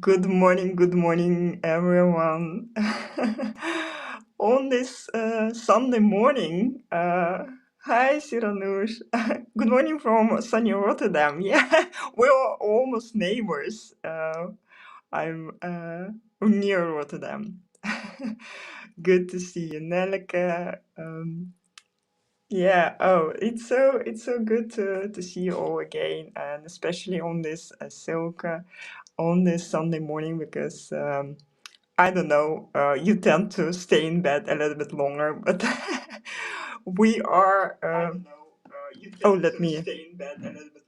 Good morning, everyone. On this Sunday morning, hi, Siranush. Good morning from sunny Rotterdam. Yeah, we're almost neighbors. I'm near Rotterdam. Good to see you, Nelleke. Yeah, it's so good to see you all again, and especially on this Silke on this Sunday morning because I don't know, you tend to stay in bed a little bit longer, but we are. Oh, let me. Stay in bed a little bit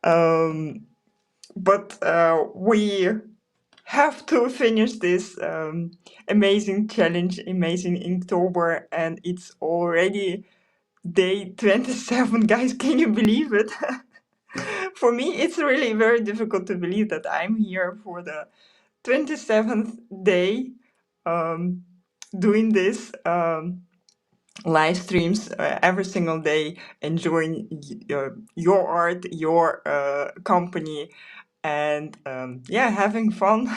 longer. But we have to finish this amazing challenge, amazing Inktober, and it's already day 27, guys. Can you believe it? For me, it's really very difficult to believe that I'm here for the 27th day um, doing this live streams every single day, enjoying your art, your company, and yeah, having fun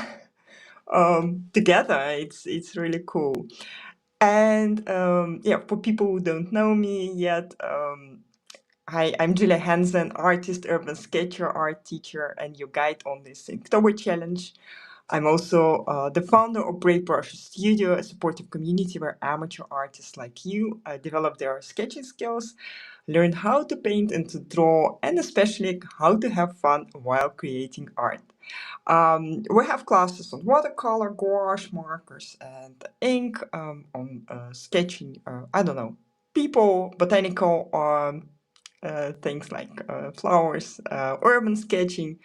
together. It's really cool. And yeah, for people who don't know me yet, hi, I'm Julia Henze, an artist, urban sketcher, art teacher, and your guide on this Inktober challenge. I'm also the founder of Brave Brush Studio, a supportive community where amateur artists like you develop their sketching skills, learn how to paint and to draw, and especially how to have fun while creating art. We have classes on watercolor, gouache, markers, and ink, on sketching, I don't know, people, botanical things like flowers, urban sketching,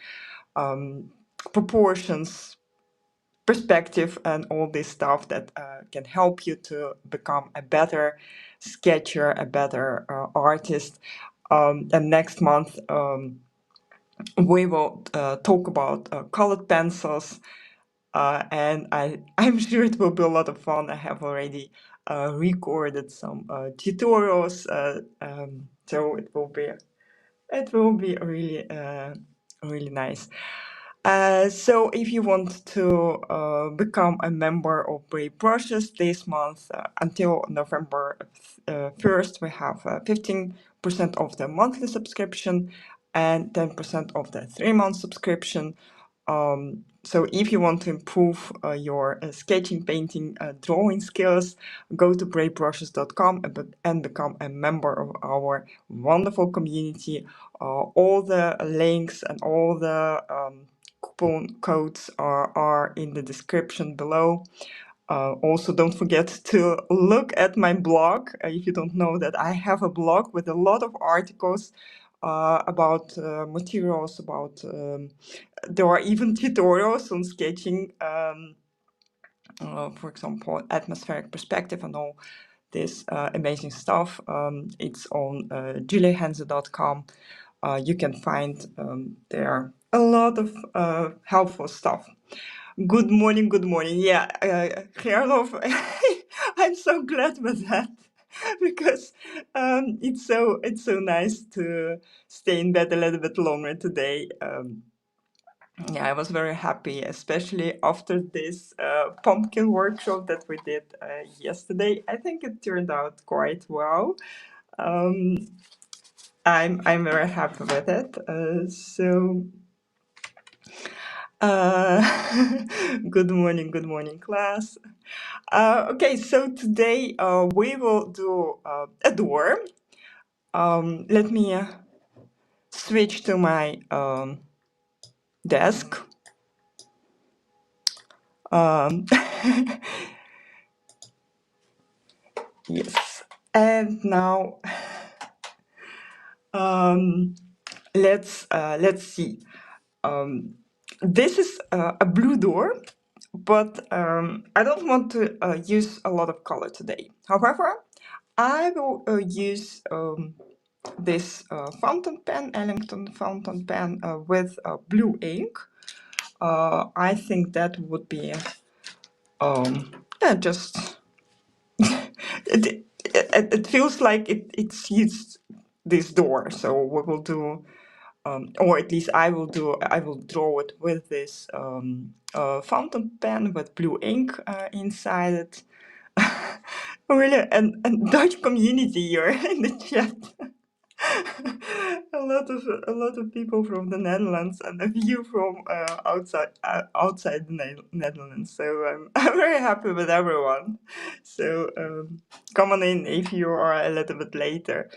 um, proportions, perspective, and all this stuff that can help you to become a better sketcher, a better artist. And next month, we will talk about colored pencils, and I'm sure it will be a lot of fun. I have already recorded some tutorials, so it will be really nice. So if you want to become a member of Brave Brushes this month, until November 1st, we have 15% of the monthly subscription and 10% of the 3-month subscription. So if you want to improve your sketching, painting, drawing skills, go to bravebrushes.com and become a member of our wonderful community. All the links and all the coupon codes are in the description below. Also, don't forget to look at my blog. If you don't know that, I have a blog with a lot of articles about materials, about there are even tutorials on sketching, for example, atmospheric perspective and all this amazing stuff. It's on juliahenze.com. You can find there a lot of helpful stuff. Good morning, good morning. Yeah, Gerlof, I'm so glad with that because it's so nice to stay in bed a little bit longer today. Yeah, I was very happy, especially after this pumpkin workshop that we did yesterday. I think it turned out quite well. Um, I'm very happy with it. Good morning, class. Okay, so today we will do a door. Let me switch to my desk. Um, yes, and now let's see. This is a blue door, but I don't want to use a lot of color today. However, I will use this fountain pen, Ellington fountain pen with blue ink. I think that would be yeah, just it feels like it suits this door. So we will do or at least I will draw it with this fountain pen with blue ink inside it. Really, and Dutch community here in the chat. a lot of people from the Netherlands and a few from outside the Netherlands. So I'm very happy with everyone. So come on in if you are a little bit later.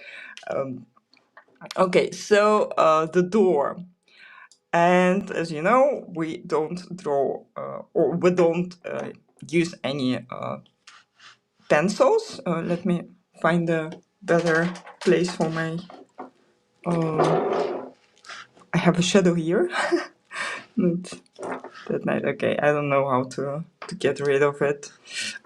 Okay, so the door. And as you know, we don't draw or we don't use any pencils. Let me find a better place for my. I have a shadow here. Not that night. Okay, I don't know how to get rid of it.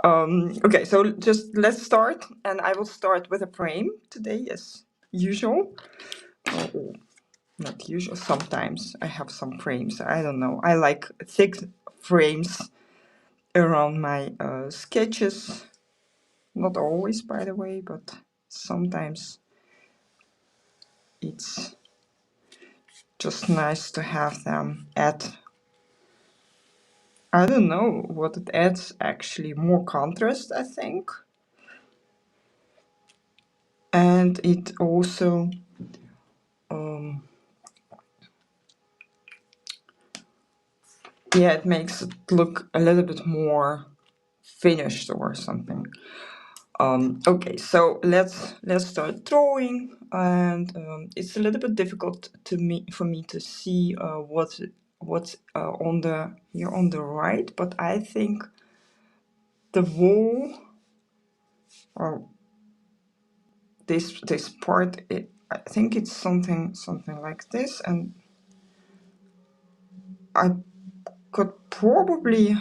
Okay, so just let's start, and I will start with a frame today, as usual. Oh, not usual. Sometimes I have some frames. I don't know. I like thick frames around my sketches. Not always, by the way, but sometimes it's just nice to have them at. I don't know what it adds actually, more contrast, I think. And it also yeah, it makes it look a little bit more finished or something. Okay, so let's start drawing, and it's a little bit difficult for me to see what's on the here on the right, but I think the wall or this part, I think it's something like this, and I could probably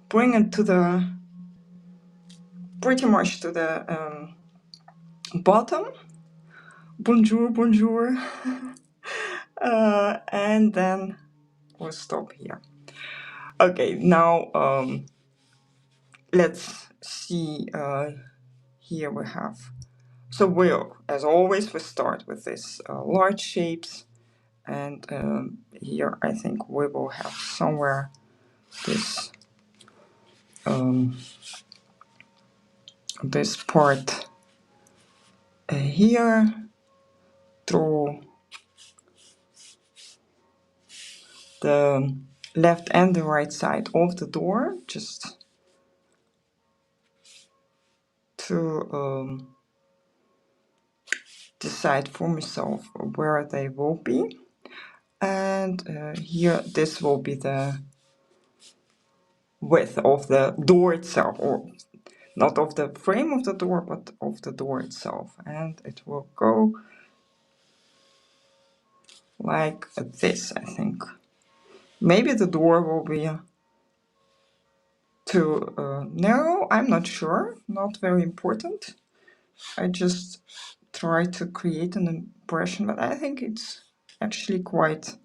bring it to the pretty much to the bottom. Bonjour, bonjour. And then we'll stop here. Okay, now let's see. Here we have. So we'll, as always, we start with this large shapes, and here I think we will have somewhere this this part here. Draw the left and the right side of the door, just to decide for myself where they will be. And here, this will be the width of the door itself, or not of the frame of the door, but of the door itself. And it will go like this, I think. Maybe the door will be too narrow, I'm not sure, not very important. I just try to create an impression, but I think it's actually quite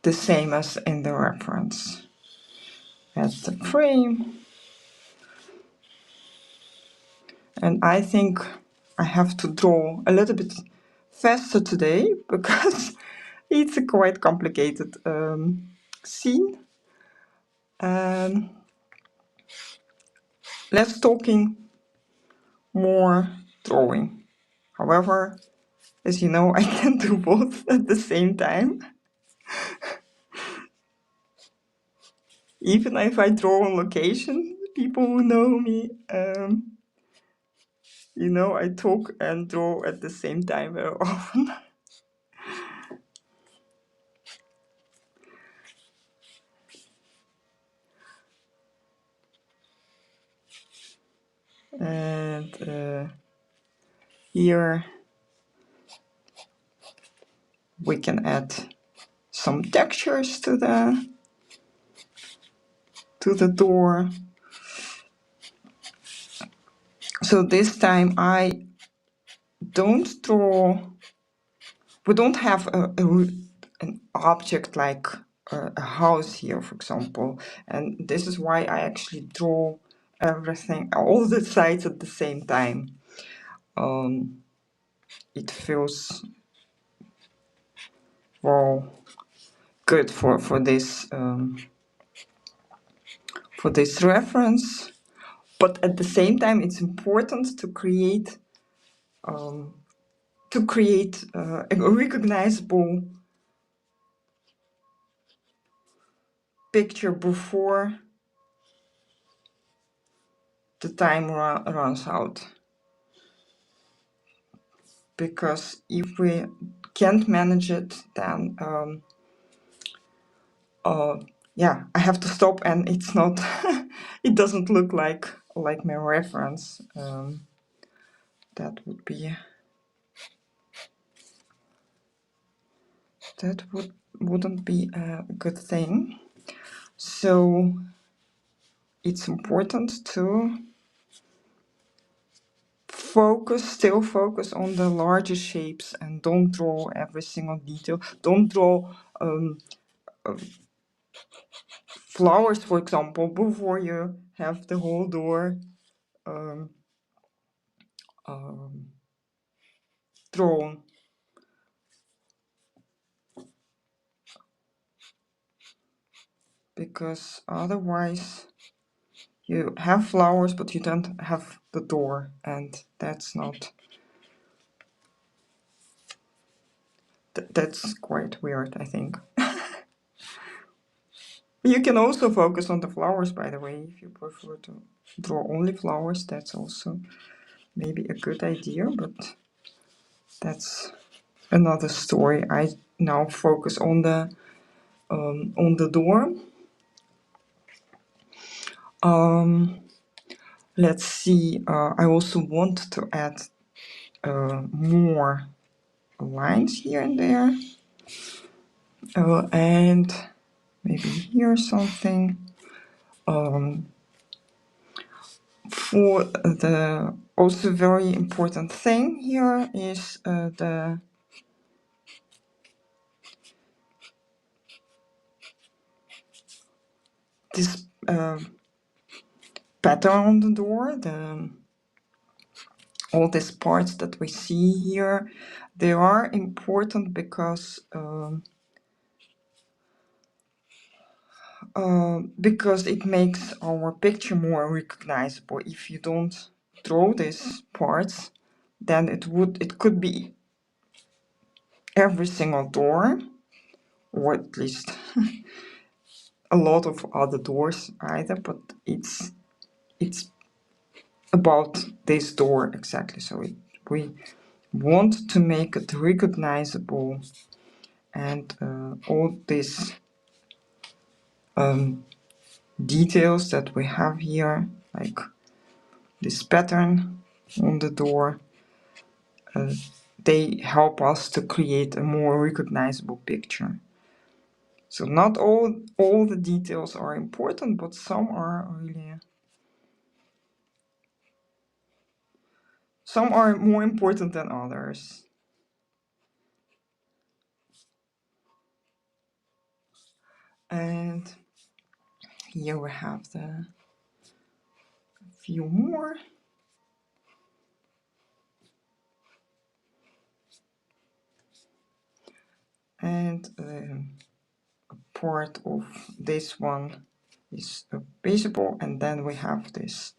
the same as in the reference. Add the frame. And I think I have to draw a little bit faster today because it's a quite complicated scene. Less talking, more drawing. However, as you know, I can do both at the same time. Even if I draw on location, people who know me, you know, I talk and draw at the same time very often. And here we can add some textures to the door. So this time I don't draw. We don't have an object like a house here, for example, and this is why I actually draw everything, all the sides at the same time. it feels, well, good for this reference. But at the same time, it's important to create a recognizable picture before the time runs out. Because if we can't manage it, then yeah, I have to stop, and it's not. It doesn't look like my reference. That wouldn't be a good thing. So it's important to still focus on the larger shapes, and don't draw every single detail. Don't draw flowers, for example, before you have the whole door drawn. Because otherwise you have flowers but you don't have the door, and that's not, that's quite weird, I think. You can also focus on the flowers, by the way, if you prefer to draw only flowers. That's also maybe a good idea, but that's another story. I now focus on the door. Let's see, I also want to add more lines here and there, and maybe here something. For the also very important thing here is this pattern on the door, all these parts that we see here. They are important because it makes our picture more recognizable. If you don't draw these parts, then it could be every single door, or at least a lot of other doors either, but it's about this door exactly. So we want to make it recognizable, and all these details that we have here, like this pattern on the door, they help us to create a more recognizable picture. So not all the details are important, but some are more important than others. And here we have the few more. And part of this one is visible, and then we have this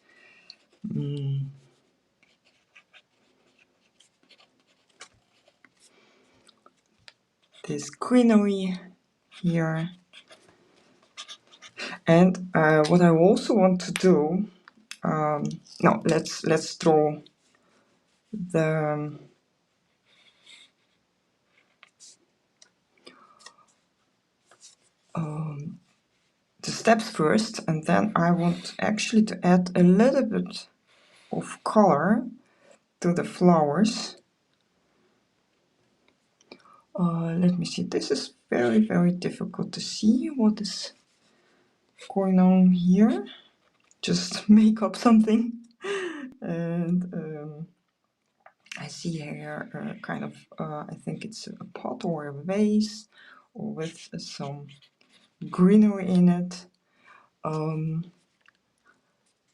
this greenery here. And what I also want to do, no, let's draw the steps first, and then I want actually to add a little bit of color to the flowers. Let me see, this is very difficult to see what is going on here. Just make up something. And I see here kind of, I think it's a pot or a vase with some greenery in it. And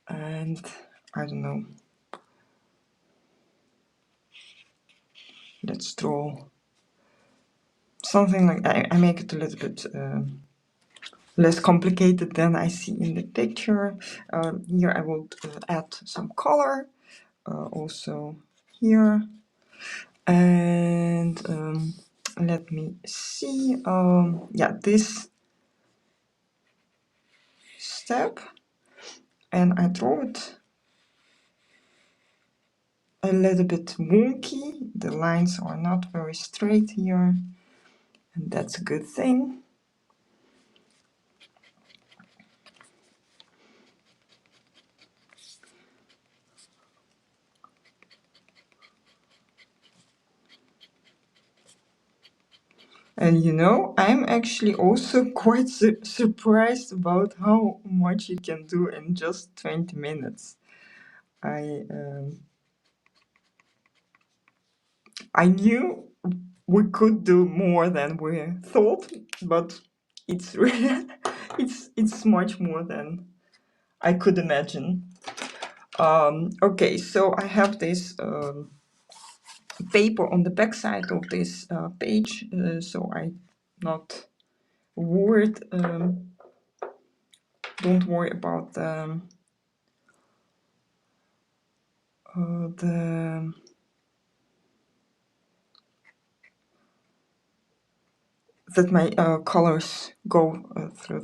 I don't know. let's draw something like I make it a little bit less complicated than I see in the picture. Here I will add some color, also here, and let me see. Yeah, this step, and I draw it a little bit wonky. The lines are not very straight here, and that's a good thing. And you know, I'm actually also quite surprised about how much you can do in just 20 minutes. I knew we could do more than we thought, but it's really it's much more than I could imagine. Okay, so I have this paper on the back side of this page, so I'm not worried. Don't worry about the that my colors go through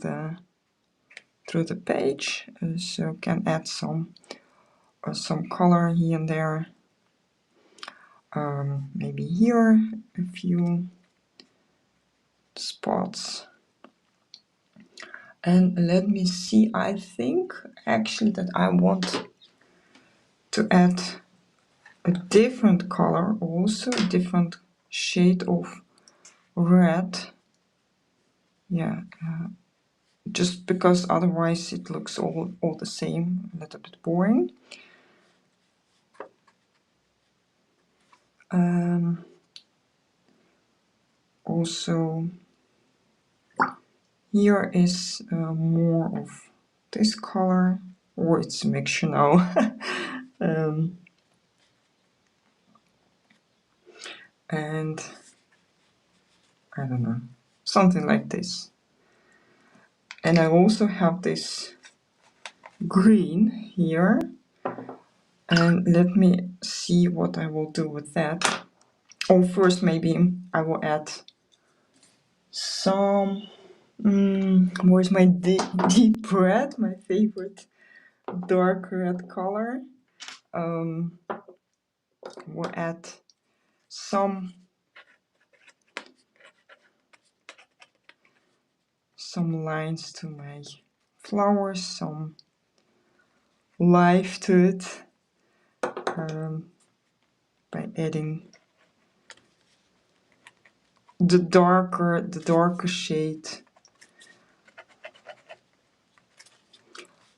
the page, so can add some color here and there. Maybe here a few spots. And let me see, I think actually that I want to add a different color also, a different shade of red. Yeah, just because otherwise it looks all the same, a little bit boring. Also, here is more of this color, or it's a mixture now. And I don't know, something like this. And I also have this green here, and let me see what I will do with that. Oh, first maybe I will add some where's my deep red, my favorite dark red color. We'll add some lines to my flowers, some life to it, by adding the darker shade,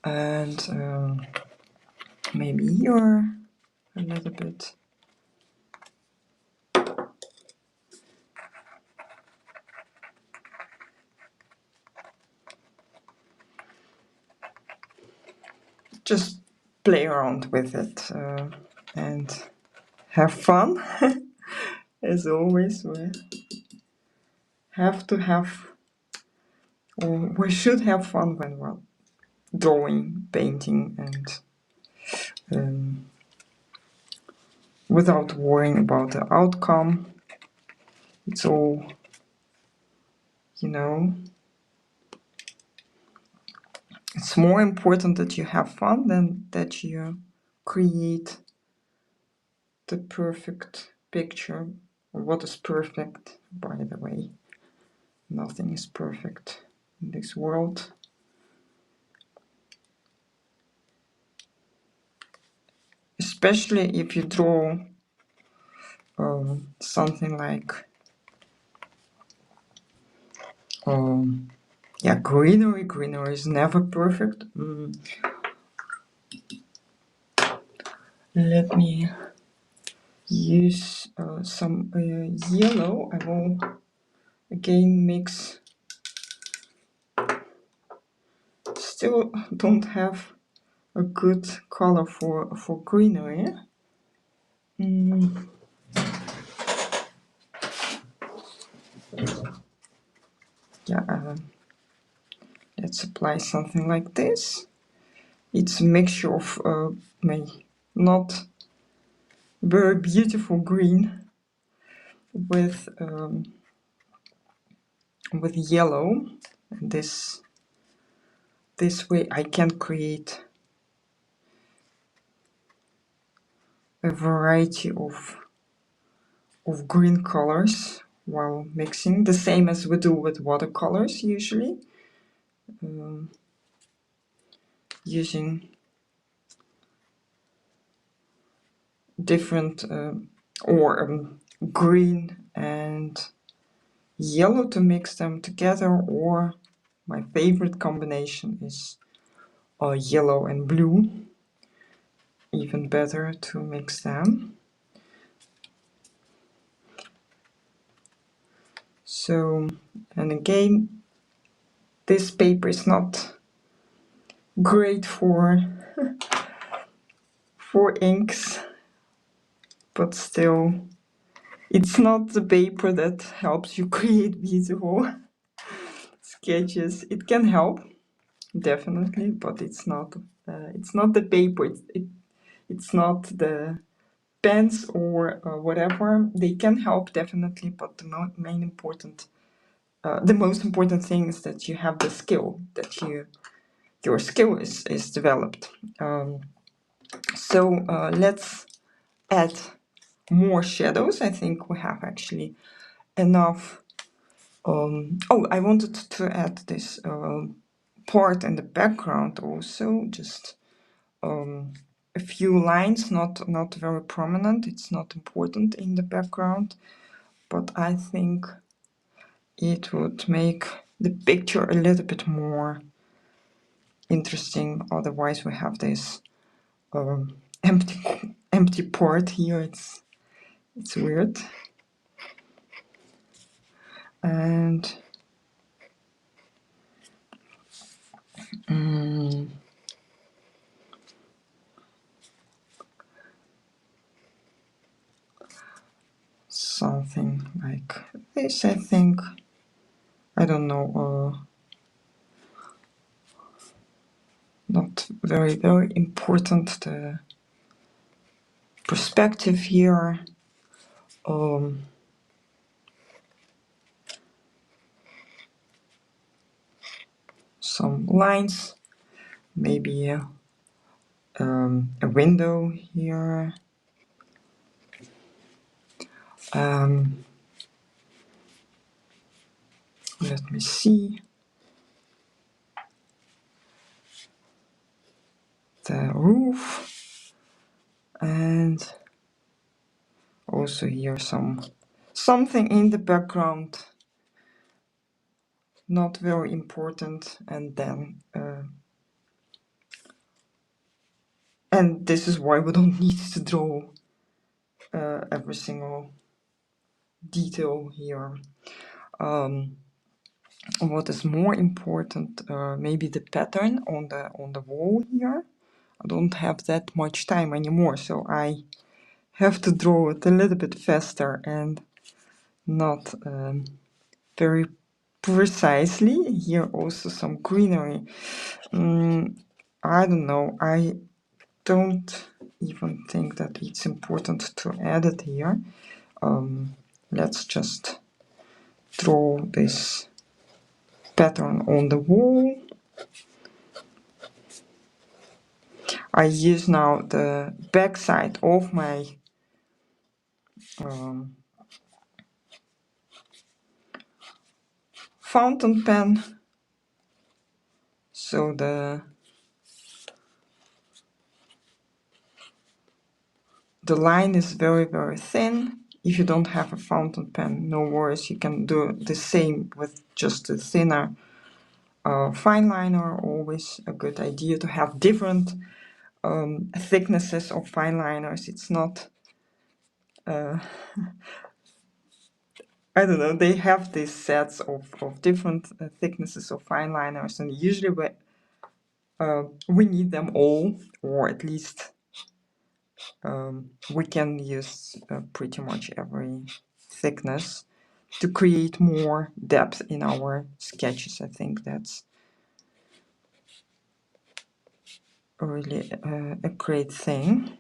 and maybe here a little bit. Just play around with it and have fun. As always, we have to have, or we should have fun when we're drawing, painting, and without worrying about the outcome. It's all, you know, it's more important that you have fun than that you create the perfect picture. What is perfect, by the way? Nothing is perfect in this world. Especially if you draw something like yeah, greenery. Greenery is never perfect. Let me use some yellow. I will again mix. Still don't have a good color for greenery. Yeah, let's apply something like this. It's a mixture of my not very beautiful green with yellow. And this way I can create a variety of green colors while mixing, the same as we do with watercolors usually, using different green and yellow to mix them together, or my favorite combination is yellow and blue, even better to mix them. So, and again, this paper is not great for inks, but still it's not the paper that helps you create beautiful sketches. It can help, definitely, but it's not the paper. It's not the pens or whatever. They can help definitely, but the most important thing is that you have the skill, that your skill is developed. So let's add more shadows. I think we have actually enough. Oh, I wanted to add this part in the background also, just a few lines, not very prominent. It's not important in the background, but I think it would make the picture a little bit more interesting. Otherwise, we have this empty part here. It's weird. And something like this, I think. I don't know. Not very important, the perspective here. Some lines, maybe a window here. Let me see. The roof, and also here something in the background, not very important, and then and this is why we don't need to draw every single detail here. What is more important, maybe the pattern on the wall here. I don't have that much time anymore, so I have to draw it a little bit faster and not very precisely. Here also some greenery. I don't know. I don't even think that it's important to add it here. Let's just draw this pattern on the wall. I use now the back side of my fountain pen, so the line is very thin. If you don't have a fountain pen, no worries, you can do the same with just a thinner fine liner. Always a good idea to have different thicknesses of fine liners. It's not I don't know, they have these sets of different thicknesses of fine liners, and usually we need them all, or at least we can use pretty much every thickness. to create more depth in our sketches. I think that's really a great thing.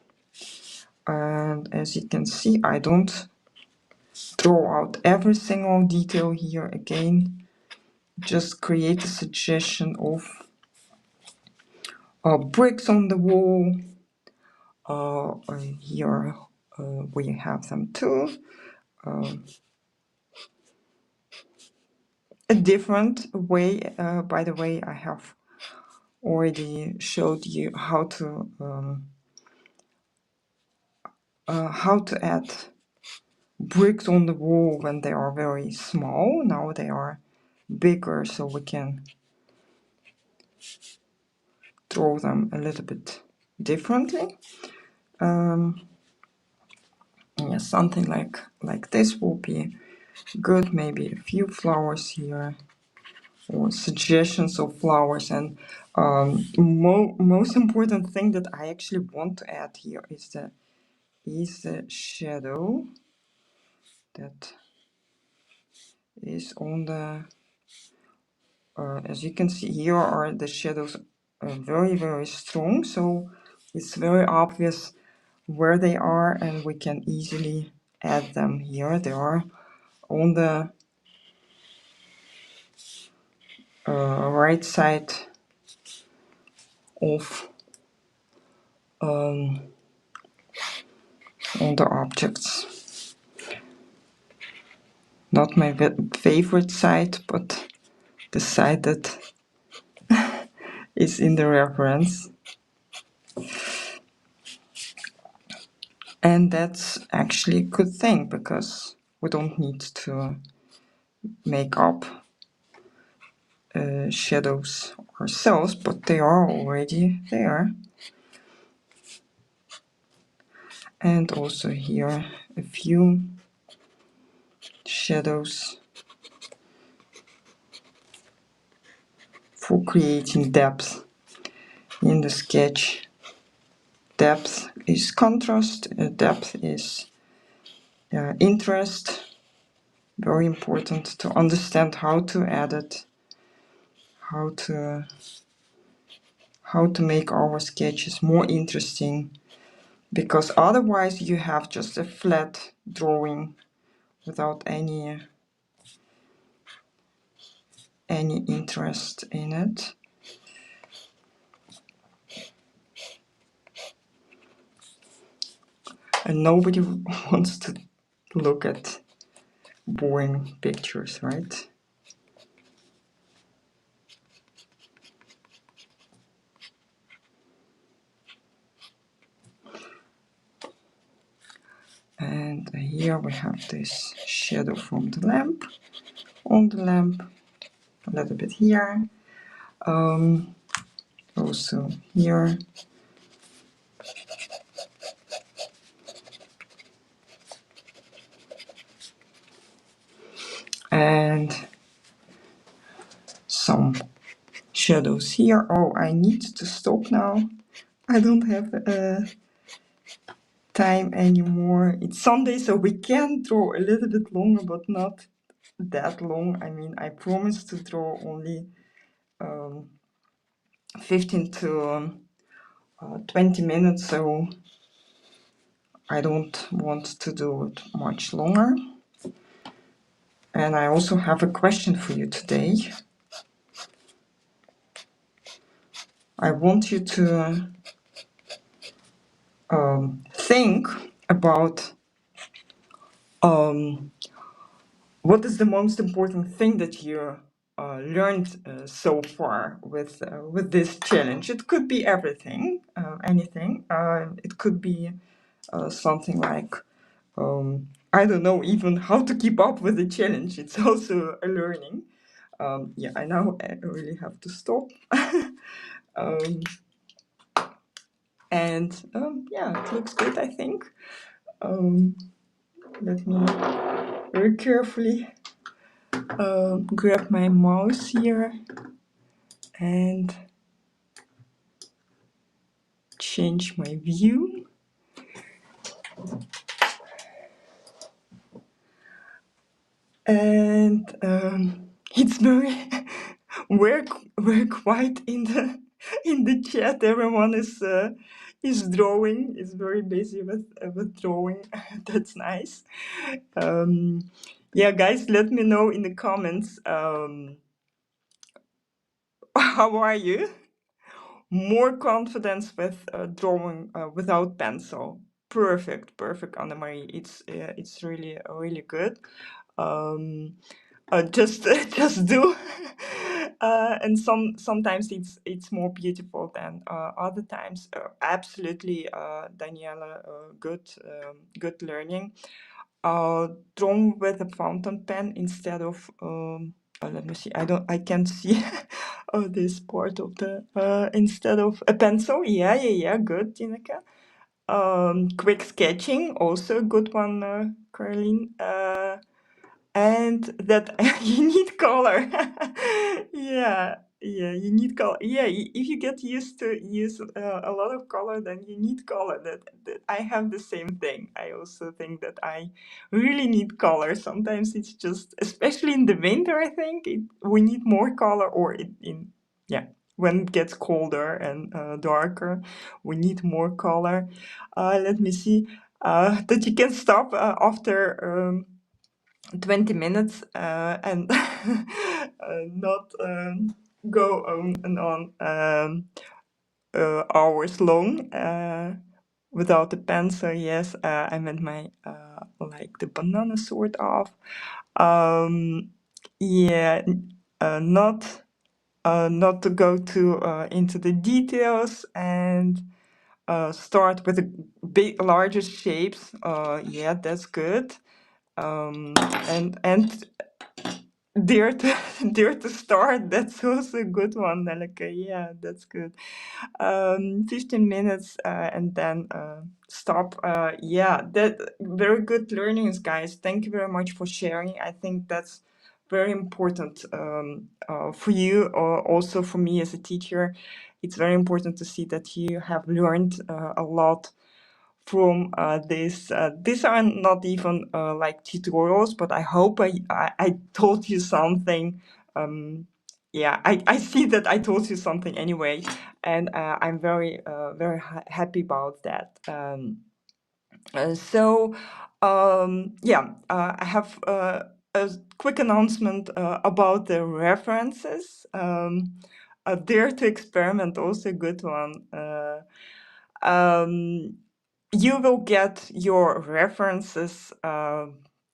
And as you can see, I don't draw out every single detail here again. Just create a suggestion of bricks on the wall. Here we have them too. A different way, by the way, I have already showed you how to add bricks on the wall when they are very small. Now they are bigger, so we can draw them a little bit differently. Yeah, something like this will be good. Maybe a few flowers here or suggestions of flowers. And most important thing that I actually want to add here is the shadow that is on the as you can see, here are the shadows very strong, so it's very obvious where they are, and we can easily add them here. They are on the right side of on the objects. Not my favorite side, but the side that is in the reference. And that's actually a good thing, because we don't need to make up shadows ourselves, but they are already there. And also here a few shadows for creating depth in the sketch. Depth is contrast, depth is interest. Very important to understand how to add it, how to make our sketches more interesting, because otherwise you have just a flat drawing without any interest in it. And nobody wants to look at boring pictures, right? And here we have this shadow from the lamp, on the lamp, a little bit here, also here. And some shadows here. Oh, I need to stop now. I don't have time anymore. It's Sunday, so we can draw a little bit longer, but not that long. I mean, I promised to draw only 15 to 20 minutes, so I don't want to do it much longer. And I also have a question for you today. I want you to think about what is the most important thing that you learned so far with this challenge. It could be everything, anything. It could be something like, I don't know, even how to keep up with the challenge. It's also a learning. Yeah, I now really have to stop. And yeah, it looks good, I think. Let me very carefully grab my mouse here and change my view. And it's very we're we're quite in the chat. Everyone is drawing, is very busy with drawing. That's nice. Yeah, guys, let me know in the comments, how are you? More confidence with drawing without pencil. Perfect, perfect, Annemarie. It's really really good. Um, just just do. And sometimes it's more beautiful than other times. Absolutely, Daniela, good learning. Draw with a fountain pen instead of let me see. I can't see this part of the instead of a pencil. Yeah. Good, Tineke. Quick sketching, also a good one, Caroline. And that you need color. Yeah, you need color. Yeah, if you get used to use a lot of color, then you need color. That I have the same thing. I also think that I really need color. Sometimes it's just, especially in the winter, I think we need more color, or yeah, when it gets colder and darker, we need more color. Let me see. That you can stop after 20 minutes and not go on and on hours long without the pen. So yes, I meant my like the banana sort of. Yeah, not to go too into the details, and start with the larger shapes. Yeah, that's good. And dare to dare to start. That's also a good one, Nelleke. Yeah, that's good. 15 minutes and then stop. Yeah, that very good learnings, guys. Thank you very much for sharing. I think that's very important for you, or also for me as a teacher. It's very important to see that you have learned a lot from this. These are not even like tutorials, but I hope I told you something. Yeah, I see that I told you something anyway, and I'm very happy about that. So, yeah, I have a quick announcement about the references. Dare to experiment, also a good one. Um, you will get your references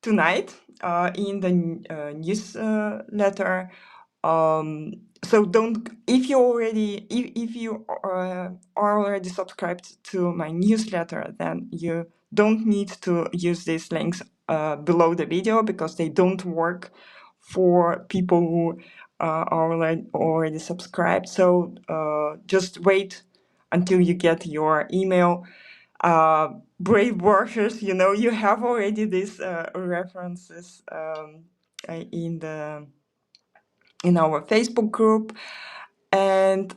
tonight in the newsletter. So don't, if you are already subscribed to my newsletter, then you don't need to use these links below the video, because they don't work for people who are already subscribed. So just wait until you get your email. Brave workers, you have already these references in our Facebook group. And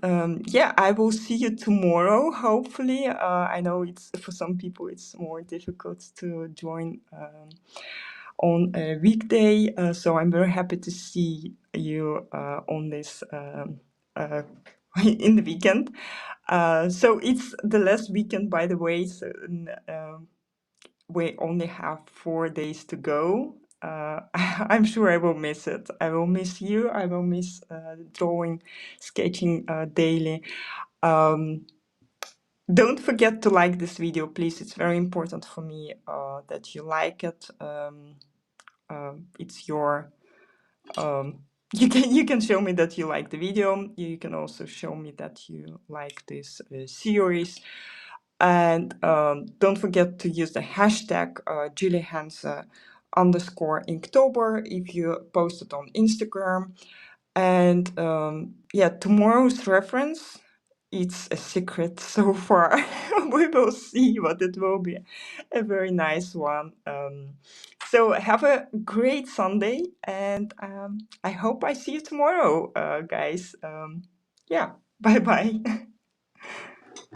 yeah, I will see you tomorrow, hopefully. I know it's, for some people it's more difficult to join on a weekday, so I'm very happy to see you on this in the weekend. So it's the last weekend, by the way, so we only have 4 days to go. I'm sure I will miss it. I will miss you. I will miss drawing, sketching daily. Don't forget to like this video, please. It's very important for me that you like it. It's your you can show me that you like the video. You can also show me that you like this series. And don't forget to use the hashtag Julia Henze _Inktober if you post it on Instagram. And yeah, tomorrow's reference, it's a secret so far. We will see what it will be. A very nice one. So have a great Sunday, and I hope I see you tomorrow, guys. Yeah, bye bye.